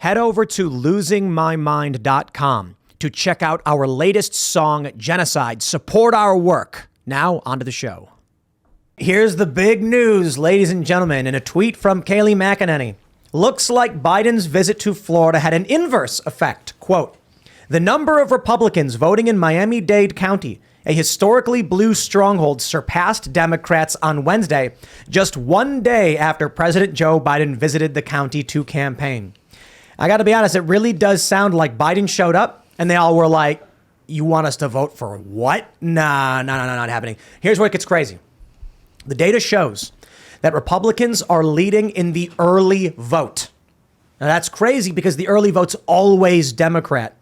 Head over to losingmymind.com to check out our latest song, Genocide. Support our work. Now, onto the show. Here's the big news, ladies and gentlemen, in a tweet from Kayleigh McEnany. Looks like Biden's visit to Florida had an inverse effect. Quote, the number of Republicans voting in Miami-Dade County, a historically blue stronghold, surpassed Democrats on Wednesday, just one day after President Joe Biden visited the county to campaign. I got to be honest, it really does sound like Biden showed up and they all were like, you want us to vote for what? Nah, not happening. Here's where it gets crazy. The data shows that Republicans are leading in the early vote. Now that's crazy because the early vote's always Democrat.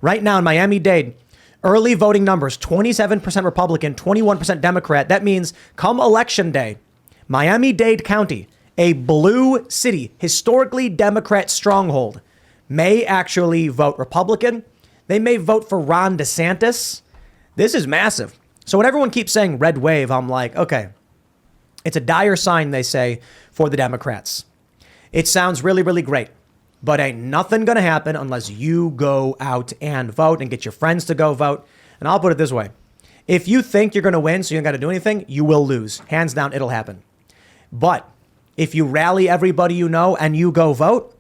Right now in Miami-Dade, early voting numbers, 27% Republican, 21% Democrat. That means come election day, Miami-Dade County, a blue city, historically Democrat stronghold, may actually vote Republican. They may vote for Ron DeSantis. This is massive. So when everyone keeps saying red wave, I'm like, okay, it's a dire sign, they say, for the Democrats. It sounds really, really great, but ain't nothing going to happen unless you go out and vote and get your friends to go vote. And I'll put it this way. If you think you're going to win, so you don't got to do anything, you will lose. Hands down, it'll happen. But if you rally everybody you know and you go vote,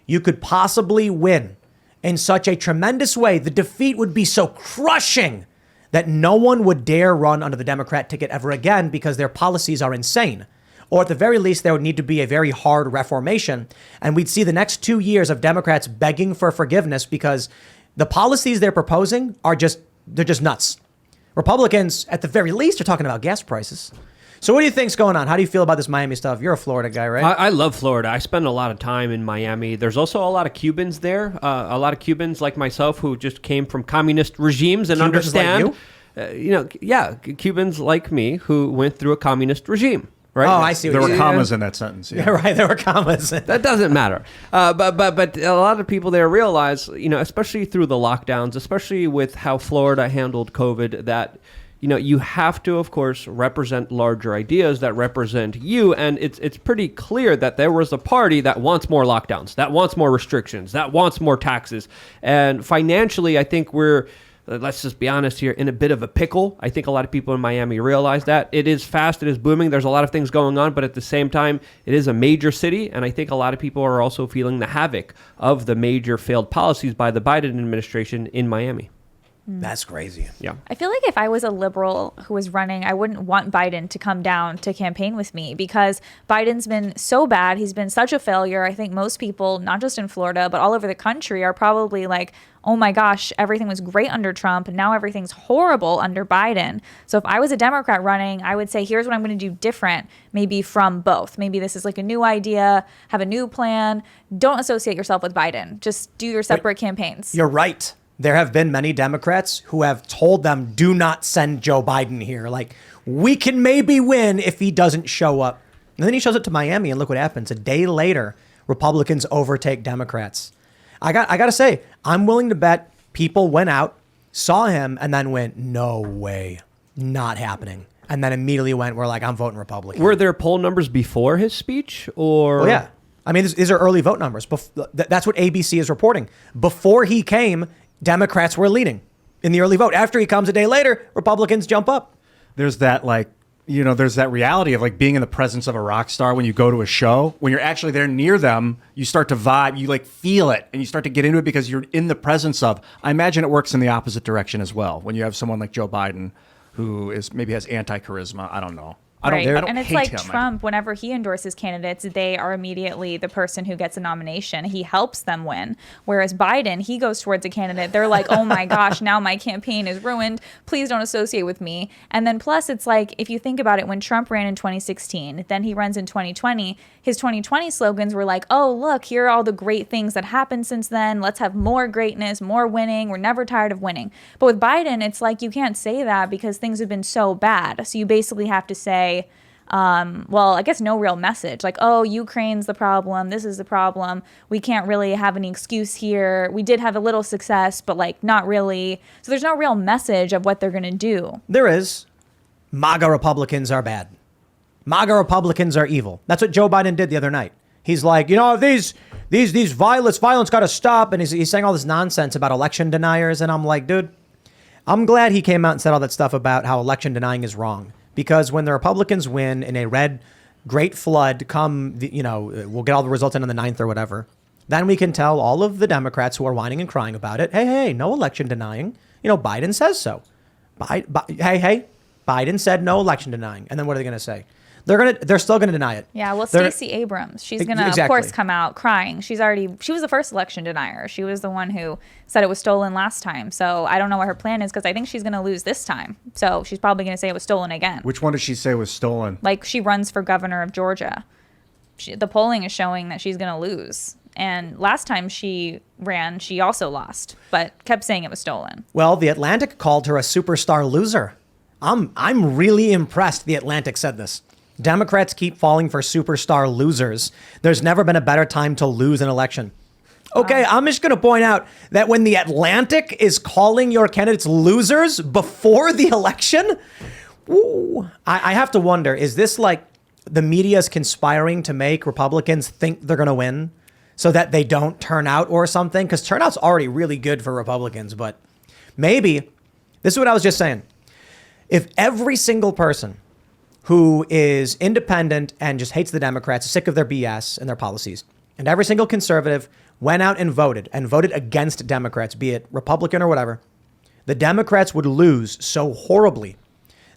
you could possibly win in such a tremendous way. The defeat would be so crushing that no one would dare run under the Democrat ticket ever again because their policies are insane. Or at the very least, there would need to be a very hard reformation. And we'd see the next 2 years of Democrats begging for forgiveness because the policies they're proposing are they're just nuts. Republicans, at the very least, are talking about gas prices. So what do you think's going on? How do you feel about this Miami stuff? You're a Florida guy, right? I love Florida. I spend a lot of time in Miami. There's also a lot of Cubans there. A lot of Cubans like myself who just came from communist regimes and Cubans understand. Like you? Cubans like me who went through a communist regime. Right? Oh, I see. There were commas in that sentence. Yeah, right. There were commas. That doesn't matter. But a lot of people there realize, especially through the lockdowns, especially with how Florida handled COVID, that you have to, of course, represent larger ideas that represent you. And it's pretty clear that there was a party that wants more lockdowns, that wants more restrictions, that wants more taxes. And financially, I think let's just be honest here, in a bit of a pickle. I think a lot of people in Miami realize that. It is fast, it is booming, there's a lot of things going on, but at the same time, it is a major city, and I think a lot of people are also feeling the havoc of the major failed policies by the Biden administration in Miami. That's crazy. Yeah. I feel like if I was a liberal who was running, I wouldn't want Biden to come down to campaign with me because Biden's been so bad. He's been such a failure. I think most people, not just in Florida, but all over the country are probably like, oh my gosh, everything was great under Trump. Now everything's horrible under Biden. So if I was a Democrat running, I would say, here's what I'm going to do different, maybe from both. Maybe this is like a new idea, have a new plan. Don't associate yourself with Biden. Just do your separate campaigns. You're right. There have been many Democrats who have told them, do not send Joe Biden here. Like, we can maybe win if he doesn't show up. And then he shows up to Miami and look what happens. A day later, Republicans overtake Democrats. I got to say, I'm willing to bet people went out, saw him, and then went, no way, not happening. And then immediately we're like, I'm voting Republican. Were there poll numbers before his speech or? Well, yeah. I mean, these are early vote numbers. That's what ABC is reporting. Before he came, Democrats were leading in the early vote. After he comes a day later, Republicans jump up. There's that there's that reality of like being in the presence of a rock star when you go to a show. When you're actually there near them, you start to vibe, you like feel it, and you start to get into it because you're in the presence of. I imagine it works in the opposite direction as well. When you have someone like Joe Biden who maybe has anti-charisma. I don't know. I don't and it's hate like him. Trump, whenever he endorses candidates, they are immediately the person who gets a nomination. He helps them win. Whereas Biden, he goes towards a candidate. They're like, oh my gosh, now my campaign is ruined. Please don't associate with me. And then plus it's like, if you think about it, when Trump ran in 2016, then he runs in 2020, his 2020 slogans were like, oh, look, here are all the great things that happened since then. Let's have more greatness, more winning. We're never tired of winning. But with Biden, it's like, you can't say that because things have been so bad. So you basically have to say, I guess no real message. Like, oh, Ukraine's the problem. This is the problem. We can't really have any excuse here. We did have a little success, but like not really. So there's no real message of what they're going to do. There is. MAGA Republicans are bad. MAGA Republicans are evil. That's what Joe Biden did the other night. He's like, these these violence got to stop. And he's saying all this nonsense about election deniers. And I'm like, dude, I'm glad he came out and said all that stuff about how election denying is wrong. Because when the Republicans win in a red great flood, we'll get all the results in on the 9th or whatever. Then we can tell all of the Democrats who are whining and crying about it, hey, no election denying. Biden says so. Biden said no election denying. And then what are they going to say? They're still going to deny it. Yeah, well, Stacey Abrams, she's going to, of course, come out crying. She was the first election denier. She was the one who said it was stolen last time. So I don't know what her plan is because I think she's going to lose this time. So she's probably going to say it was stolen again. Which one did she say was stolen? Like she runs for governor of Georgia. The polling is showing that she's going to lose. And last time she ran, she also lost, but kept saying it was stolen. Well, The Atlantic called her a superstar loser. I'm really impressed The Atlantic said this. Democrats keep falling for superstar losers. There's never been a better time to lose an election. Okay, I'm just going to point out that when The Atlantic is calling your candidates losers before the election, I have to wonder, is this like the media is conspiring to make Republicans think they're going to win so that they don't turn out or something? Because turnout's already really good for Republicans, but maybe, this is what I was just saying. If every single person who is independent and just hates the Democrats, is sick of their BS and their policies, and every single conservative went out and voted against Democrats, be it Republican or whatever, the Democrats would lose so horribly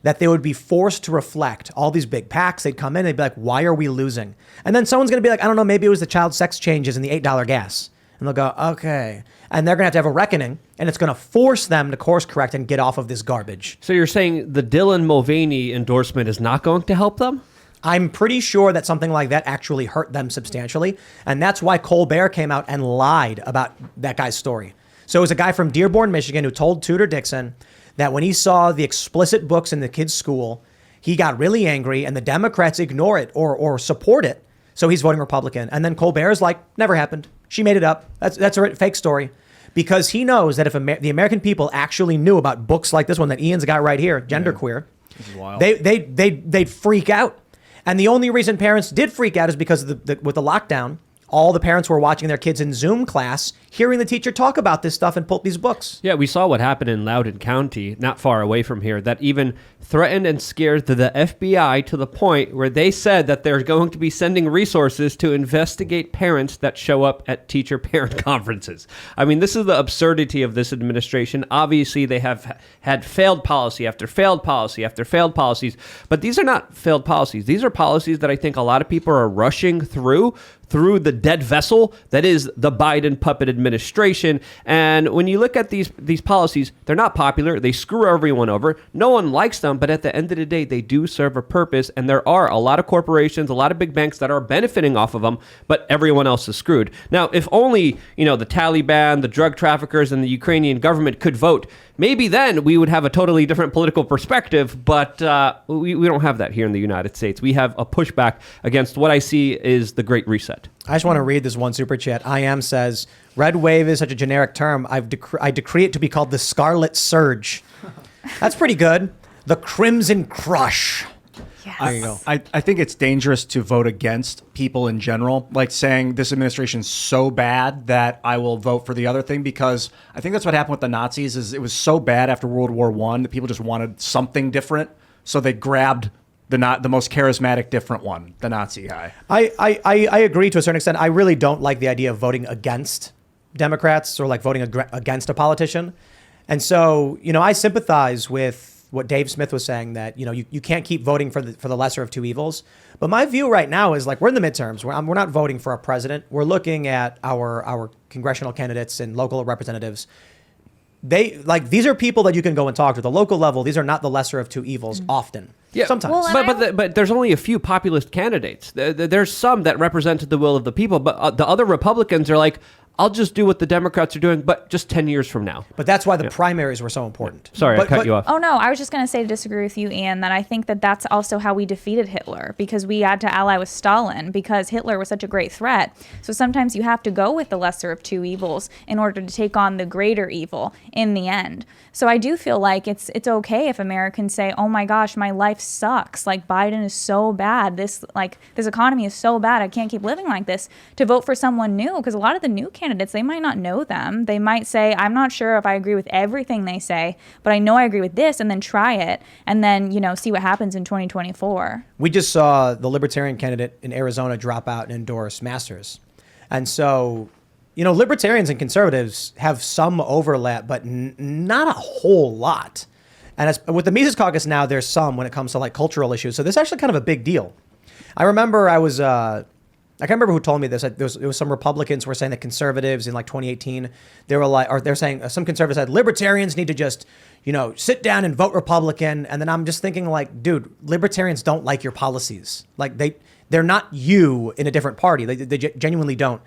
that they would be forced to reflect. All these big PACs, they'd come in, they'd be like, why are we losing? And then someone's going to be like, I don't know, maybe it was the child sex changes and the $8 gas. And they'll go, okay. And they're going to have a reckoning, and it's going to force them to course correct and get off of this garbage. So you're saying the Dylan Mulvaney endorsement is not going to help them? I'm pretty sure that something like that actually hurt them substantially. And that's why Colbert came out and lied about that guy's story. So it was a guy from Dearborn, Michigan, who told Tudor Dixon that when he saw the explicit books in the kids' school, he got really angry, and the Democrats ignore it or support it. So he's voting Republican. And then Colbert's like, never happened. She made it up. That's a fake story. Because he knows that if the American people actually knew about books like this one that Ian's got right here, Genderqueer, they'd freak out. And the only reason parents did freak out is because with the lockdown, all the parents were watching their kids in Zoom class, hearing the teacher talk about this stuff and pull these books. Yeah, we saw what happened in Loudoun County, not far away from here, that even threatened and scared the FBI to the point where they said that they're going to be sending resources to investigate parents that show up at teacher-parent conferences. I mean, this is the absurdity of this administration. Obviously, they have had failed policy after failed policy after failed policies, but these are not failed policies. These are policies that I think a lot of people are rushing through the dead vessel that is the Biden puppet administration. And when you look at these policies, they're not popular. They screw everyone over. No one likes them, but at the end of the day, they do serve a purpose. And there are a lot of corporations, a lot of big banks that are benefiting off of them, but everyone else is screwed. Now, if only, the Taliban, the drug traffickers, and the Ukrainian government could vote, maybe then we would have a totally different political perspective, but we don't have that here in the United States. We have a pushback against what I see is the Great Reset. I just want to read this one super chat. I Am says, red wave is such a generic term. I decree it to be called the Scarlet Surge. That's pretty good. The Crimson Crush. Yes. There you go. I think it's dangerous to vote against people in general, like saying this administration's so bad that I will vote for the other thing, because I think that's what happened with the Nazis. Is it was so bad after World War I that people just wanted something different, so they grabbed the most charismatic different one, the Nazi guy. I agree to a certain extent. I really don't like the idea of voting against Democrats or like voting against a politician. And so, I sympathize with what Dave Smith was saying, that, you can't keep voting for the lesser of two evils. But my view right now is like, we're in the midterms. We're not voting for a president. We're looking at our congressional candidates and local representatives. These are people that you can go and talk to. At the local level, these are not the lesser of two evils often. Yeah, sometimes. Well, but there's only a few populist candidates. There's some that represent the will of the people, but the other Republicans are like, I'll just do what the Democrats are doing, but just 10 years from now. But that's why the primaries were so important. Sorry, I cut you off. Oh, no, I was just going to say to disagree with you, Ian, that I think that that's also how we defeated Hitler, because we had to ally with Stalin because Hitler was such a great threat. So sometimes you have to go with the lesser of two evils in order to take on the greater evil in the end. So I do feel like it's okay if Americans say, oh my gosh, my life sucks. Like Biden is so bad. This economy is so bad. I can't keep living like this, to vote for someone new, because a lot of the new candidates, they might not know them. They might say, I'm not sure if I agree with everything they say, but I know I agree with this, and then try it, and then, see what happens in 2024. We just saw the Libertarian candidate in Arizona drop out and endorse Masters. And so, Libertarians and conservatives have some overlap, but not a whole lot. And with the Mises Caucus now, there's some when it comes to like cultural issues. So this is actually kind of a big deal. I remember I can't remember who told me this. There was some Republicans who were saying that conservatives in like 2018, they're saying some conservatives said libertarians need to just, sit down and vote Republican. And then I'm just thinking like, dude, libertarians don't like your policies. Like they're not you in a different party. They genuinely don't.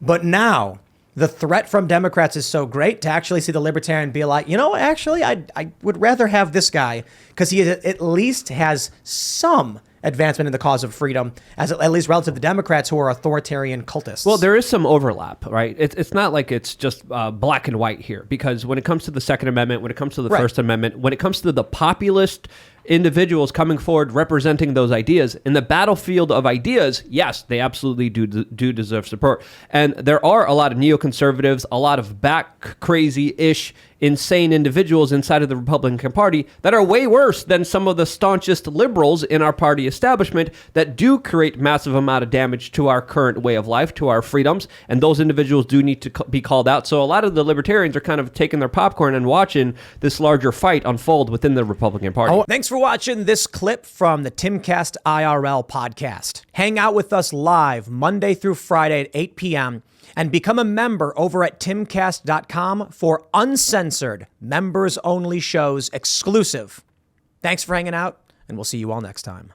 But now the threat from Democrats is so great to actually see the libertarian be like, actually, I would rather have this guy because he at least has some advancement in the cause of freedom, at least relative to Democrats who are authoritarian cultists. Well, there is some overlap, right? It's not like it's just black and white here, because when it comes to the Second Amendment, when it comes to the First Amendment, when it comes to the populist individuals coming forward representing those ideas in the battlefield of ideas, yes, they absolutely do deserve support. And there are a lot of neoconservatives, a lot of back crazy-ish, insane individuals inside of the Republican Party that are way worse than some of the staunchest liberals in our party establishment that do create massive amount of damage to our current way of life, to our freedoms, and those individuals do need to be called out. So a lot of the libertarians are kind of taking their popcorn and watching this larger fight unfold within the Republican Party. Thanks for watching this clip from the Timcast IRL podcast. Hang out with us live Monday through Friday at 8 p.m. and become a member over at timcast.com for uncensored, members-only shows exclusive. Thanks for hanging out, and we'll see you all next time.